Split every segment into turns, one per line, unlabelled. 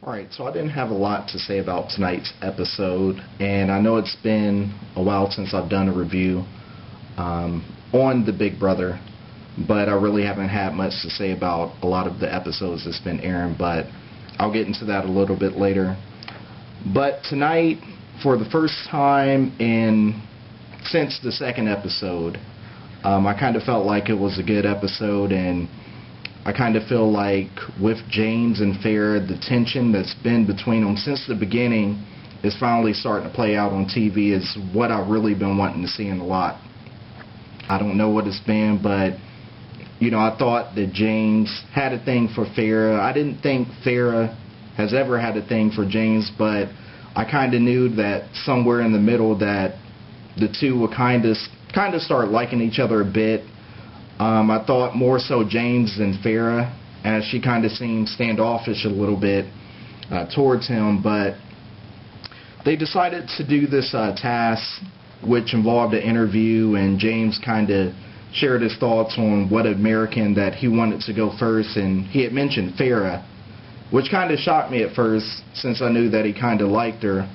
Alright, so I didn't have a lot to say about tonight's episode, and I know it's been a while since I've done a review on The Big Brother, but I really haven't had much to say about a lot of the episodes that's been airing, but I'll get into that a little bit later. But tonight, for the first time since the second episode, I kind of felt like it was a good episode, and I kind of feel like with James and Farrah, the tension that's been between them since the beginning is finally starting to play out on TV. Is what I've really been wanting to see in a lot. I don't know what it's been, but I thought that James had a thing for Farrah. I didn't think Farrah has ever had a thing for James, but I kind of knew that somewhere in the middle that the two would kind of start liking each other a bit. I thought more so James than Farrah, as she kind of seemed standoffish a little bit towards him, but they decided to do this task, which involved an interview, and James kind of shared his thoughts on what American that he wanted to go first, and he had mentioned Farrah, which kind of shocked me at first since I knew that he kind of liked her,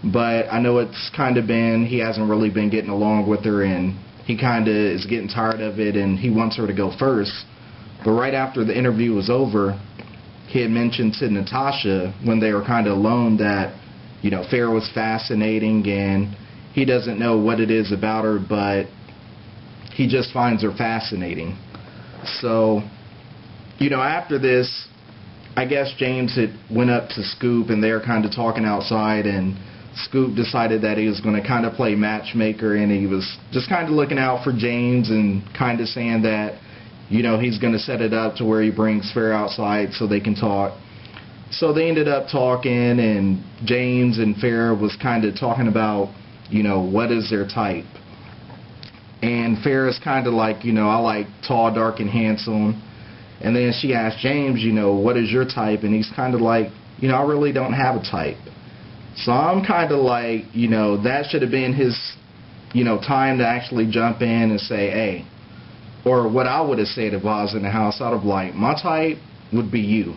but I know it's kind of been, he hasn't really been getting along with her, and he kind of is getting tired of it, and he wants her to go first. But right after the interview was over, he had mentioned to Natasha when they were kind of alone that, Farrah was fascinating, and he doesn't know what it is about her, but he just finds her fascinating. So, after this, I guess James had went up to Scoop, and they were kind of talking outside, and Scoop decided that he was going to kind of play matchmaker, and he was just kind of looking out for James and kind of saying that, he's going to set it up to where he brings Farrah outside so they can talk. So they ended up talking, and James and Farrah was kind of talking about, what is their type. And Farrah's kind of like, I like tall, dark, and handsome. And then she asked James, what is your type? And he's kind of like, I really don't have a type. So I'm kind of like, that should have been his, time to actually jump in and say, hey, or what I would have said if I was in the house, I'd have like, my type would be you.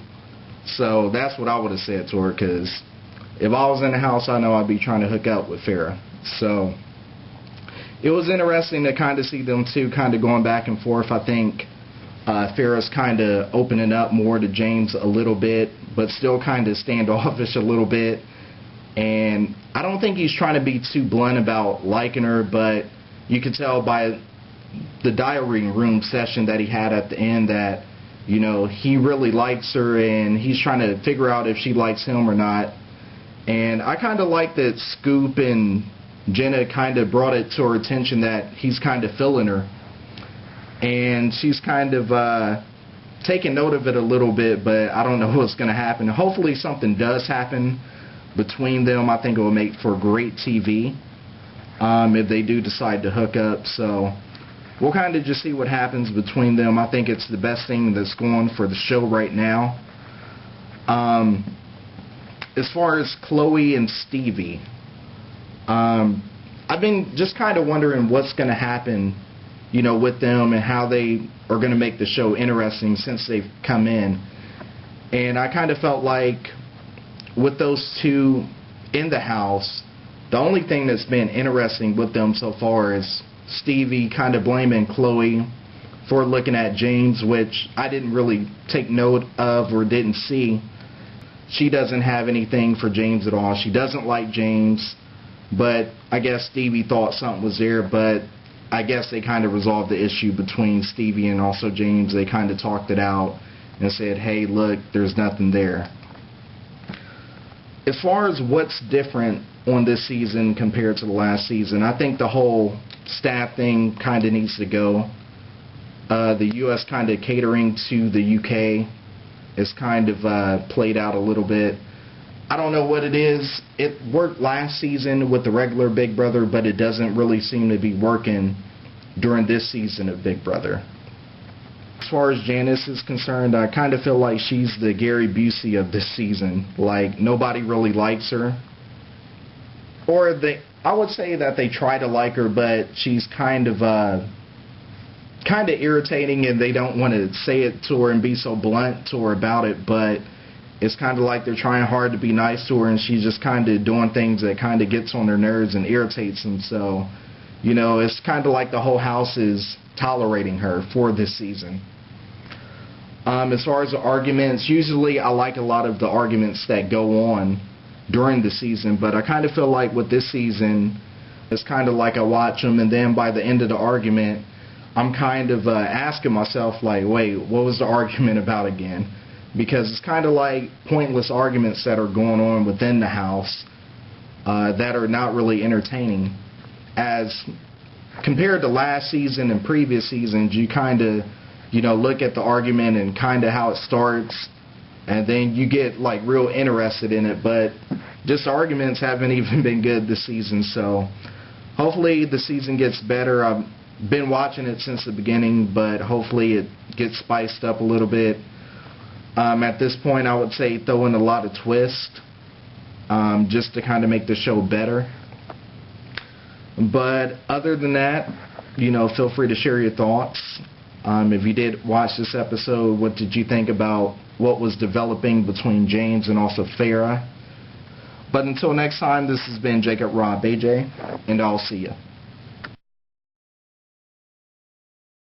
So that's what I would have said to her, because if I was in the house, I know I'd be trying to hook up with Farrah. So it was interesting to kind of see them two kind of going back and forth. I think Farrah's kind of opening up more to James a little bit, but still kind of standoffish a little bit. And I don't think he's trying to be too blunt about liking her, but you could tell by the diary room session that he had at the end that, he really likes her, and he's trying to figure out if she likes him or not. And I kind of like that Scoop and Jenna kind of brought it to her attention that he's kind of feeling her. And she's kind of taking note of it a little bit, but I don't know what's going to happen. Hopefully something does happen between them. I think it will make for great TV if they do decide to hook up. So we'll kind of just see what happens between them. I think it's the best thing that's going for the show right now. As far as Chloe and Stevie, I've been just kind of wondering what's going to happen, with them and how they are going to make the show interesting since they've come in. And I kind of felt like with those two in the house, the only thing that's been interesting with them so far is Stevie kind of blaming Chloe for looking at James, which I didn't really take note of or didn't see. She doesn't have anything for James at all. She doesn't like James, but I guess Stevie thought something was there, but I guess they kind of resolved the issue between Stevie and also James. They kind of talked it out and said, hey, look, there's nothing there. As far as what's different on this season compared to the last season, I think the whole staff thing kind of needs to go. The U.S. kind of catering to the U.K. is kind of played out a little bit. I don't know what it is. It worked last season with the regular Big Brother, but it doesn't really seem to be working during this season of Big Brother. As far as Janice is concerned, I kind of feel like she's the Gary Busey of this season. Like, nobody really likes her. Or I would say that they try to like her, but she's kind of irritating, and they don't want to say it to her and be so blunt to her about it, but it's kind of like they're trying hard to be nice to her, and she's just kind of doing things that kind of gets on their nerves and irritates them. So, it's kind of like the whole house is tolerating her for this season. As far as the arguments, usually I like a lot of the arguments that go on during the season, but I kind of feel like with this season, it's kind of like I watch them, and then by the end of the argument, I'm kind of asking myself, like, wait, what was the argument about again? Because it's kind of like pointless arguments that are going on within the house that are not really entertaining. As compared to last season and previous seasons, you kind of, look at the argument and kind of how it starts, and then you get like real interested in it. But just arguments haven't even been good this season, so hopefully the season gets better. I've been watching it since the beginning, but hopefully it gets spiced up a little bit. At this point, I would say throw in a lot of twists just to kind of make the show better. But other than that, feel free to share your thoughts. If you did watch this episode, what did you think about what was developing between James and also Farrah? But until next time, this has been Jacob Rob AJ, and I'll see you.